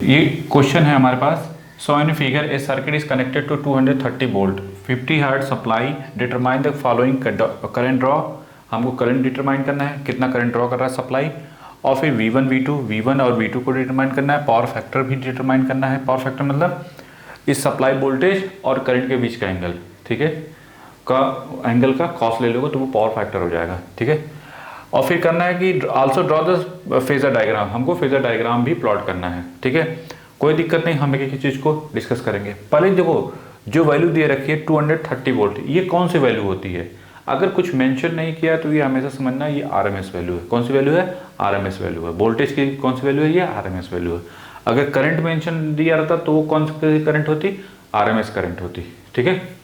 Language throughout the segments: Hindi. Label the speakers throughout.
Speaker 1: ये क्वेश्चन है हमारे पास। So in figure a circuit is connected to 230 volt 50 hertz supply, determine the following current draw. हमको करंट डिटरमाइन करना है, कितना करंट ड्रॉ कर रहा है सप्लाई, और फिर V1 V1 और V2 को डिटरमाइन करना है, पावर फैक्टर भी डिटरमाइन करना है। पावर फैक्टर मतलब इस सप्लाई वोल्टेज और करंट के बीच का एंगल, ठीक है, का एंगल का कॉस ले लोगे तो वो पावर फैक्टर हो जाएगा, ठीक है। और फिर करना है कि also draw the phasor diagram, हमको फेजर डायग्राम भी प्लॉट करना है, ठीक है। कोई दिक्कत नहीं, हम एक एक चीज़ को डिस्कस करेंगे। पहले देखो जो वैल्यू दे रखी है 230 वोल्ट, ये कौन सी वैल्यू होती है? अगर कुछ मेंशन नहीं किया तो ये हमेशा समझना ये आरएमएस वैल्यू है। कौन सी वैल्यू है? आरएमएस वैल्यू है। वोल्टेज की कौन सी वैल्यू है? ये आरएमएस वैल्यू है। अगर करंट मेंशन दिया रहता तो वो कौन सी करंट होती? आरएमएस करंट होती, ठीक है।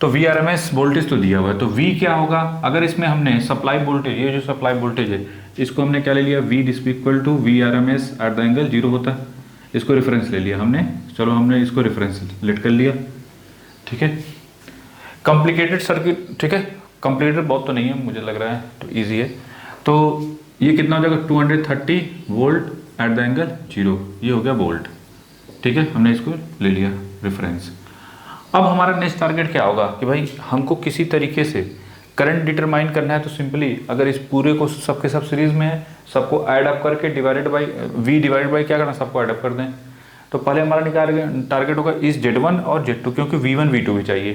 Speaker 1: तो वी आरएमएस वोल्टेज तो दिया हुआ है, तो वी क्या होगा? अगर इसमें हमने सप्लाई वोल्टेज, ये जो सप्लाई वोल्टेज है इसको हमने क्या ले लिया? V is equal to V RMS at the angle 0 होता है, इसको रेफरेंस ले लिया हमने। चलो हमने इसको रेफरेंस लेट कर लिया, ठीक है। कॉम्प्लिकेटेड सर्किट, ठीक है, कॉम्प्लिकेटेड बहुत तो नहीं है मुझे लग रहा है, तो इजी है। तो ये कितना हो जाएगा? 230 वोल्ट एट द एंगल 0, ये हो गया वोल्ट, ठीक है। हमने इसको ले लिया रेफरेंस। अब हमारा नेक्स्ट टारगेट क्या होगा कि भाई हमको किसी तरीके से करंट डिटरमाइन करना है। तो सिंपली अगर इस पूरे को सबके सब सीरीज में है, सबको ऐड अप करके divided by V divided by क्या करना, सबको ऐड अप कर दें। तो पहले हमारा टारगेट होगा इस Z1 और Z2, क्योंकि V1 V2 भी चाहिए।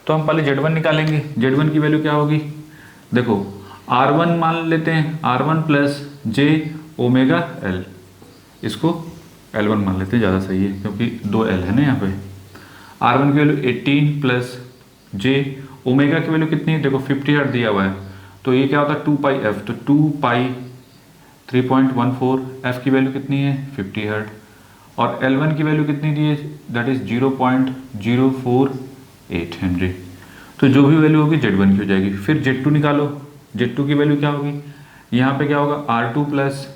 Speaker 1: तो हम पहले Z1 निकालेंगे। Z1 की वैल्यू क्या होगी? देखो R1 मान लेते हैं, R1 plus J omega L, इसको L1 मान लेते हैं, ज़्यादा सही है क्योंकि 2 L है ना यहाँ पे। R1 की वैल्यू 18 प्लस J ओमेगा की वैल्यू कितनी है? देखो 50 हर्ट्ज दिया हुआ है, तो ये क्या होता है 2 पाई f, तो 2 पाई 3.14, f की वैल्यू कितनी है? 50 हर्ट्ज। और L1 की वैल्यू कितनी दी है? That is 0.048 Henry. तो जो भी वैल्यू होगी Z1 की हो जाएगी। फिर Z2 निकालो, Z2 की वैल्यू क्या होगी? यहाँ पे क्या होगा? R2 प्लस,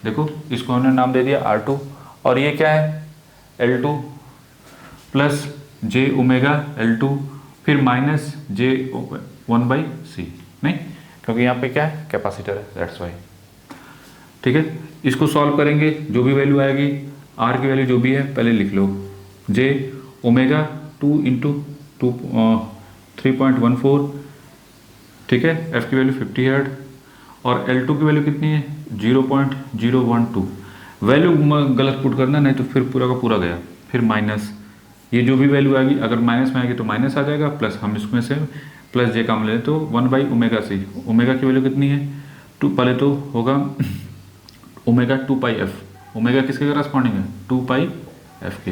Speaker 1: देखो इसको हमने नाम दे दिया R2, और ये क्या है? L2 plus J omega L2, फिर माइनस J1/C, नहीं क्योंकि यहाँ पे क्या है? कैपेसिटर है, दैट्स वाई, ठीक है। इसको सॉल्व करेंगे, जो भी वैल्यू आएगी, R की वैल्यू जो भी है पहले लिख लो, J ओमेगा 2 इंटू 3.14, ठीक है। F की वैल्यू 50 हर्ट्ज, और L2 की वैल्यू कितनी है? 0.012। वैल्यू गलत पुट करना, नहीं तो फिर पूरा का पूरा गया। फिर माइनस, ये जो भी वैल्यू आएगी, अगर माइनस में आएगी तो माइनस आ जाएगा, प्लस हम इसमें से प्लस J का ले तो 1/ओमेगा/C। ओमेगा की वैल्यू कितनी है? 2, पहले तो होगा ओमेगा 2 पाई f, ओमेगा किसके करस्पॉन्डिंग है? 2 पाई f के,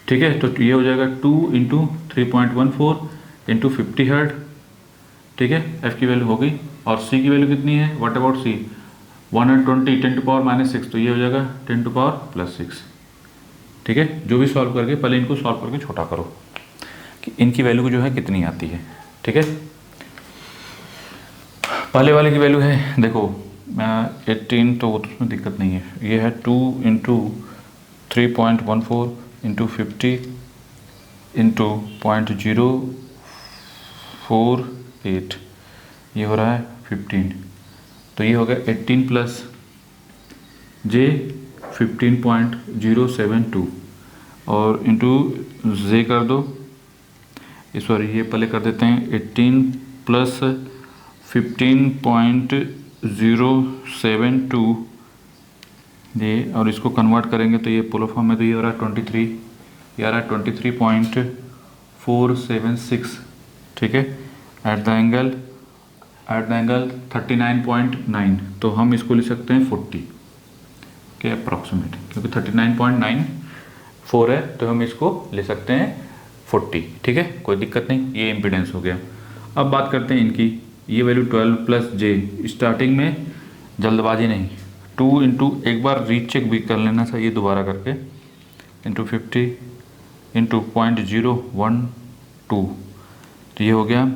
Speaker 1: ठीक है। तो ये हो जाएगा 2 इंटू 3.14 इंटू 50 हर्ट्ज, ठीक है। f की वैल्यू होगी, और c की वैल्यू कितनी है? What about c? 120 10⁻⁻⁶, तो ये हो जाएगा 10⁻+6, ठीक है। जो भी सॉल्व करके पहले इनको सॉल्व करके छोटा करो कि इनकी वैल्यू जो है कितनी आती है, ठीक है। पहले वाले की वैल्यू है देखो 18, तो उसमें दिक्कत नहीं है। ये है 2 इंटू 3.14 इंटू 50 इंटू 0.048, ये हो रहा है 15, तो ये हो गया 18 प्लस J 15.072, और इंटू J कर दो, सॉरी ये पहले कर देते हैं 18 प्लस 15.072, ये, और इसको कन्वर्ट करेंगे तो ये पोलर फॉर्म में, तो ये हो रहा है 23, ये आ रहा है 23.476, ठीक है। एट द एंगल 39.9, तो हम इसको ले सकते हैं 40 के अप्रॉक्सीमेट, क्योंकि 39.94 है, तो हम इसको ले सकते हैं 40, ठीक है, कोई दिक्कत नहीं। ये इम्पीडेंस हो गया। अब बात करते हैं इनकी, ये वैल्यू 12 प्लस J, स्टार्टिंग में जल्दबाजी नहीं, 2 इंटू एक बार रीचेक भी कर लेना चाहिए दोबारा करके, इंटू 50 इंटू 0.012, तो ये हो गया,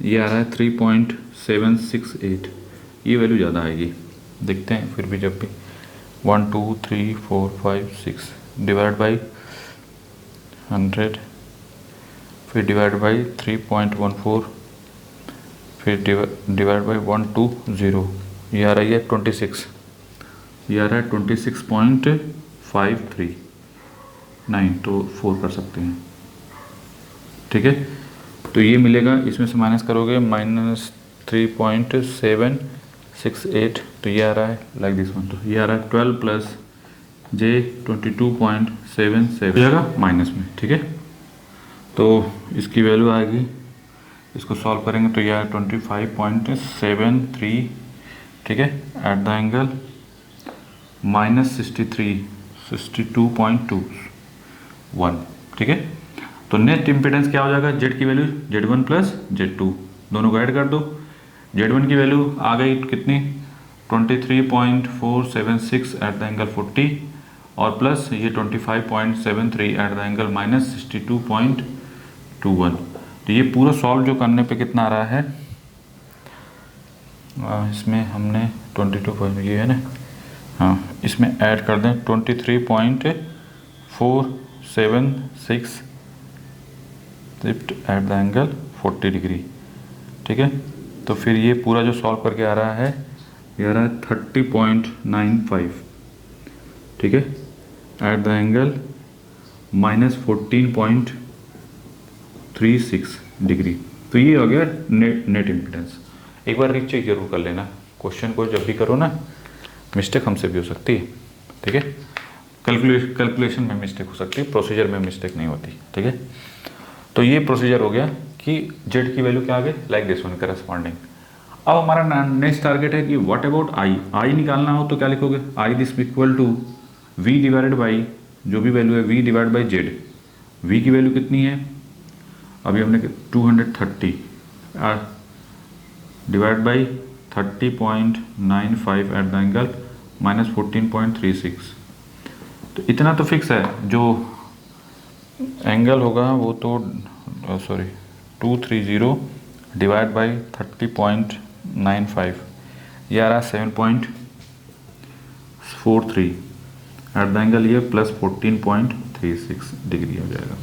Speaker 1: ये आ रहा है 3.768, ये वैल्यू ज़्यादा आएगी, देखते हैं फिर भी जब भी 1 2 3 4 5 6 डिवाइड बाई 100, फिर डिवाइड बाई 3.14, फिर डिवाइड बाई 120, ये आ रही है 26, ये आ रहा है 26.4 539 तो 4 कर सकते हैं, ठीक है। तो ये मिलेगा, इसमें से माइनस करोगे -3.768, तो ये आ रहा है लाइक दिस वन, तो ये आ रहा है 12 प्लस जे 22.77 हो जाएगा माइनस में, ठीक है। तो इसकी वैल्यू आएगी, इसको सॉल्व करेंगे तो यह 25.73, ठीक है, एट द एंगल -62.21, ठीक है। तो नेट इम्पीडेंस क्या हो जाएगा, जेड की वैल्यू Z1 प्लस Z2 दोनों को ऐड कर दो। Z1 की वैल्यू आ गई कितनी 23.476 एट द एंगल 40 और प्लस ये 25.73 एट द एंगल -62.21। तो ये पूरा सॉल्व जो करने पे कितना आ रहा है, इसमें हमने 22 ये है ना, हाँ इसमें ऐड कर दें 23.476 shift eight the angle 40 degree, ठीक है। तो फिर ये पूरा जो सॉल्व करके आ रहा है ये आ रहा है 30.95, ठीक है, एट द एंगल -14.36 डिग्री। तो ये हो गया नेट इम्पीडेंस। एक बार रीचेक जरूर कर लेना, क्वेश्चन को जब भी करो ना, मिस्टेक हमसे भी हो सकती है, ठीक है। कैलकुलेशन में मिस्टेक हो सकती है, प्रोसीजर में मिस्टेक नहीं होती, ठीक है। तो ये प्रोसीजर हो गया कि जेड की वैल्यू क्या आ गई लाइक दिस वन करस्पॉन्डिंग। अब हमारा नेक्स्ट टारगेट है कि व्हाट अबाउट आई निकालना हो तो क्या लिखोगे, I this equal to V divided by जो भी वैल्यू है V divide by Z. V की वैल्यू कितनी है, अभी हमने 230 divide by 30.95 at the angle -14.36। तो इतना तो फिक्स है, जो एंगल होगा वो तो सॉरी 230 डिवाइड बाई 30.95 ये आ रहा है 7.43 एट द एंगल, ये प्लस 14.36 डिग्री हो जाएगा,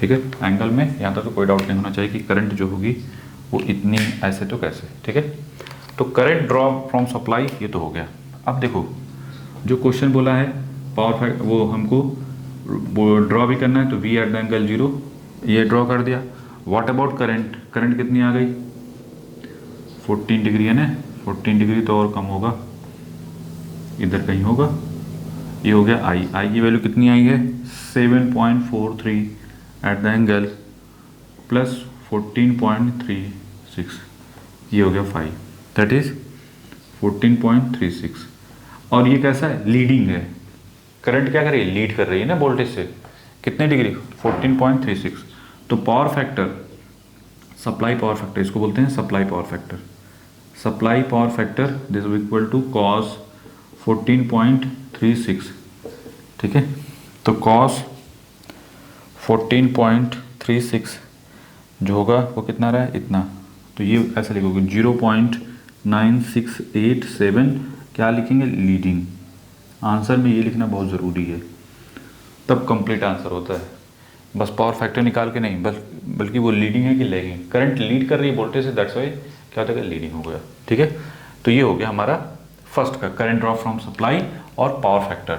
Speaker 1: ठीक है। एंगल में यहाँ तक तो कोई डाउट नहीं होना चाहिए कि करंट जो होगी वो इतनी ऐसे तो कैसे, ठीक है। तो करंट ड्रॉ फ्रॉम सप्लाई ये तो हो गया। अब देखो जो क्वेश्चन बोला है पावर फैक्टर वो हमको ड्रॉ भी करना है, तो वी एट द एंगल 0 ये ड्रॉ कर दिया। व्हाट अबाउट करंट, करंट कितनी आ गई 14 डिग्री है ना, 14 डिग्री तो और कम होगा, इधर कहीं होगा, ये हो गया आई। आई की वैल्यू कितनी आई है 7.43 एट द एंगल प्लस 14.36, ये हो गया 5, दैट इज 14.36। और ये कैसा है, लीडिंग है, करंट क्या कर रही है, लीड कर रही है ना वोल्टेज से, कितने डिग्री 14.36। तो power factor, supply power factor, इसको बोलते हैं supply power factor. Supply power factor this equal to cos 14.36, ठीक है। तो कॉस 14.36 जो होगा वो कितना रहा है, इतना। तो ये ऐसा लिखोगे 0.9687, क्या लिखेंगे, लीडिंग। आंसर में ये लिखना बहुत ज़रूरी है, तब कंप्लीट आंसर होता है। बस पावर फैक्टर निकाल के नहीं, बस बल्कि वो लीडिंग है कि लैगिंग, करंट लीड कर रही है वोल्टेज से, दैट्स वाई क्या होता है, लीडिंग हो गया, ठीक है। तो ये हो गया हमारा फर्स्ट का करंट ड्रॉ फ्रॉम सप्लाई और पावर फैक्टर,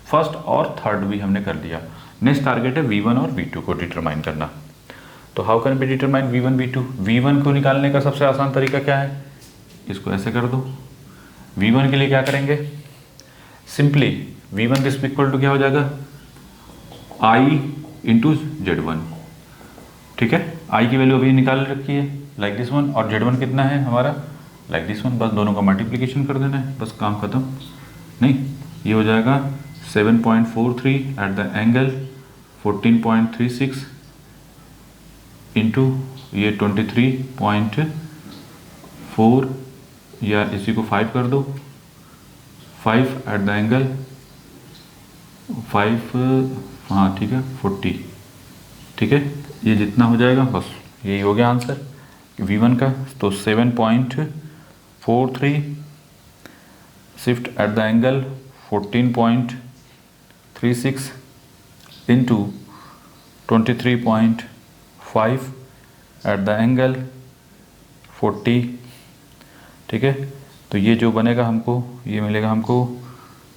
Speaker 1: फर्स्ट और थर्ड भी हमने कर दिया। नेक्स्ट टारगेट है V1 और V2 को डिटरमाइन करना। तो how can be determine V1 V2। V1 को निकालने का सबसे आसान तरीका क्या है, इसको ऐसे कर दो। V1 के लिए क्या करेंगे, simply V1 this equal to क्या हो जाएगा I इंटू Z1, ठीक है। I की वैल्यू अभी निकाल रखी है लाइक दिस वन, और Z1 कितना है हमारा लाइक दिस वन, बस दोनों का मल्टीप्लिकेशन कर देना है, बस काम खत्म। नहीं, ये हो जाएगा 7.43 एट द एंगल 14.36 इंटू ये 23.4 या इसी को 5 कर दो, 5 एट द एंगल 5, हाँ ठीक है 40, ठीक है। ये जितना हो जाएगा बस यही हो गया आंसर V1 का। तो 7.43 shift eight the angle 14.36 into 23.5 eight the angle 40, ठीक है। तो ये जो बनेगा हमको, ये मिलेगा हमको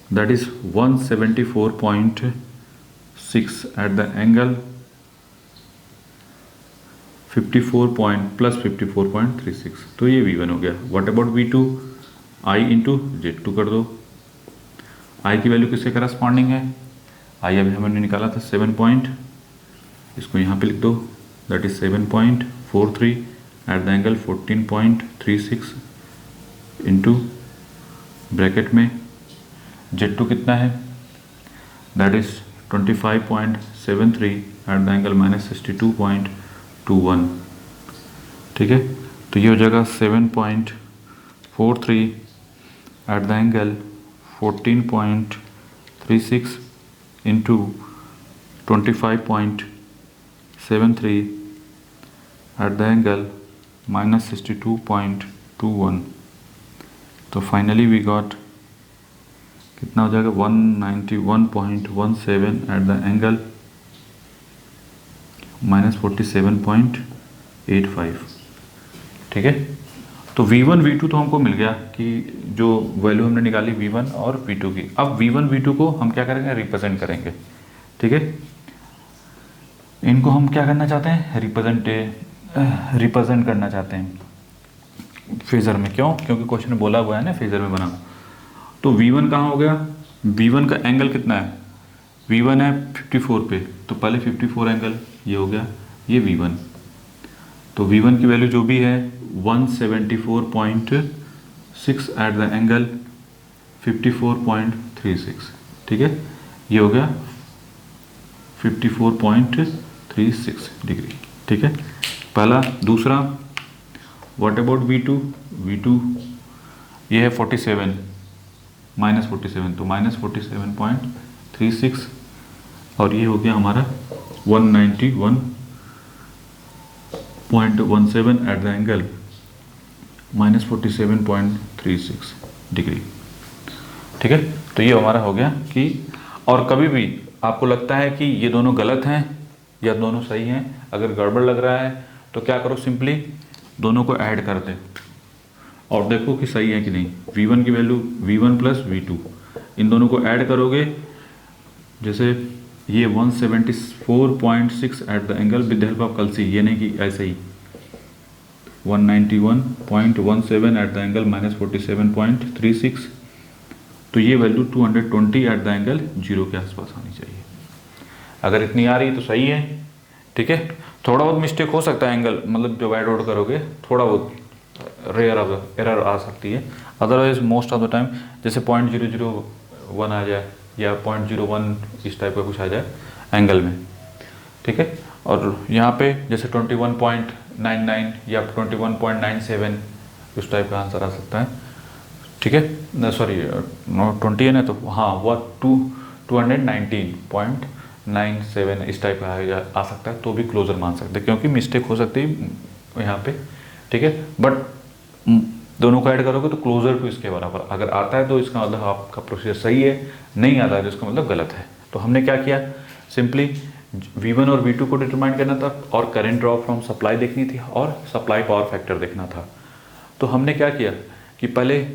Speaker 1: that is 174.6 at the angle 54.+54.36। तो ये V1 हो गया। What about V2? I into Z2 कर दो। I की वैल्यू किससे करस्पॉन्डिंग है? I अभी हमने निकाला था 7 पॉइंट, इसको यहाँ पे लिख दो, that is 7.43 eight the angle 14.36 into bracket में Z2 कितना है, that is 25.73 eight the angle -62.21। ठीक है, तो ये हो जाएगा 7.43 eight the angle 14.36 into 25.73 eight the angle -62.21। तो फाइनली वी गॉट कितना हो जाएगा 191.17 एट द एंगल -47.85। ठीक है, तो V1 V2 तो हमको मिल गया कि जो वैल्यू हमने निकाली V1 और V2 की। अब V1 V2 को हम क्या करेंगे, रिप्रेजेंट करेंगे। ठीक है, इनको हम क्या करना चाहते हैं, रिप्रेजेंट करना चाहते हैं फेजर में। क्यों? क्योंकि क्वेश्चन में बोला हुआ है ना फेजर में बना। तो V1 कहाँ हो गया, V1 का एंगल कितना है, V1 है 54 पे, तो पहले 54 एंगल ये हो गया, ये V1। तो V1 की वैल्यू जो भी है 174.6 एट द एंगल 54.36। ठीक है, ये हो गया 54.36 डिग्री। ठीक है, पहला। दूसरा, व्हाट अबाउट V2? V2 ये है 47 -47, तो -47.36 और ये हो गया हमारा 191.17 एट द एंगल -47.36 डिग्री। ठीक है, तो ये हमारा हो गया कि, और कभी भी आपको लगता है कि ये दोनों गलत हैं या दोनों सही हैं, अगर गड़बड़ लग रहा है तो क्या करो, सिंपली दोनों को ऐड कर दे और देखो कि सही है कि नहीं। V1 की वैल्यू V1 प्लस V2, इन दोनों को ऐड करोगे, जैसे ये 174.6 at the angle with the help of calci, ये नहीं कि ऐसे ही 191.17 एट द एंगल -47.36, तो ये वैल्यू 220 एट द एंगल 0 के आसपास आनी चाहिए। अगर इतनी आ रही है तो सही है। ठीक है, थोड़ा बहुत मिस्टेक हो सकता है एंगल, मतलब डिवाइड आउट करोगे थोड़ा बहुत रेयर एरर आ सकती है, otherwise most of the time जैसे 0.001 आ जाए या 0.01 इस टाइप का कुछ आ जाए एंगल में। ठीक है, और यहाँ पे जैसे 21.99 या 21.97 उस टाइप का आंसर आ सकता है। ठीक है, सॉरी 20 है ना, तो हाँ वो 219.97 इस टाइप का आ सकता है, तो भी क्लोजर मान सकते हैं, क्योंकि मिस्टेक हो सकती है यहाँ पे। ठीक है, बट दोनों को ऐड करोगे तो क्लोजर टू इसके बराबर अगर आता है तो इसका मतलब आपका प्रोसीजर सही है, नहीं आता है तो इसका मतलब गलत है। तो हमने क्या किया, सिंपली V1 और V2 को डिटरमाइन करना था और करंट ड्रॉ फ्रॉम सप्लाई देखनी थी और सप्लाई पावर फैक्टर देखना था। तो हमने क्या किया कि पहले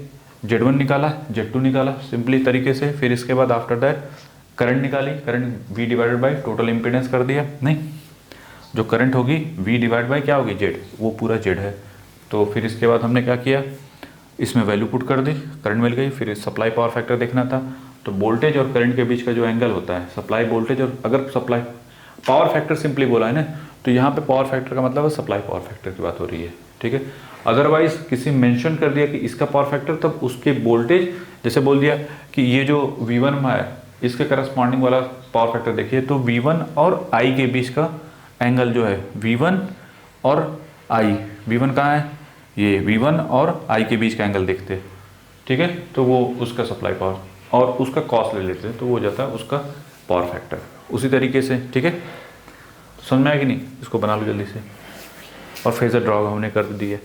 Speaker 1: Z1 निकाला, Z2 निकाला सिंपली तरीके से, फिर इसके बाद आफ्टर दैट करंट निकाली, current V divided by total impedance कर दिया। नहीं, जो करंट होगी V डिवाइड बाई क्या होगी, Z, वो पूरा Z है। तो फिर इसके बाद हमने क्या किया, इसमें वैल्यू पुट कर दी, करंट मिल गई। फिर सप्लाई पावर फैक्टर देखना था, तो वोल्टेज और करंट के बीच का जो एंगल होता है, सप्लाई वोल्टेज और अगर सप्लाई पावर फैक्टर सिंपली बोला है ना, तो यहाँ पे पावर फैक्टर का मतलब है सप्लाई पावर फैक्टर की बात हो रही है। ठीक है, अदरवाइज किसी मेंशन कर दिया कि इसका पावर फैक्टर, तब उसके वोल्टेज जैसे बोल दिया कि ये जो V1 में है इसके करस्पॉन्डिंग वाला पावर फैक्टर देखिए, तो V1 और I के बीच का एंगल जो है, V1 और I, V1 कहाँ है, ये V1 और I के बीच का एंगल देखते हैं। ठीक है, तो वो उसका सप्लाई पावर और उसका कॉस्ट ले लेते हैं, तो वो हो जाता है उसका पावर फैक्टर। उसी तरीके से, ठीक है, समझ में आया कि नहीं, इसको बना लो जल्दी से। और फेजर ड्रॉ हमने कर दिया।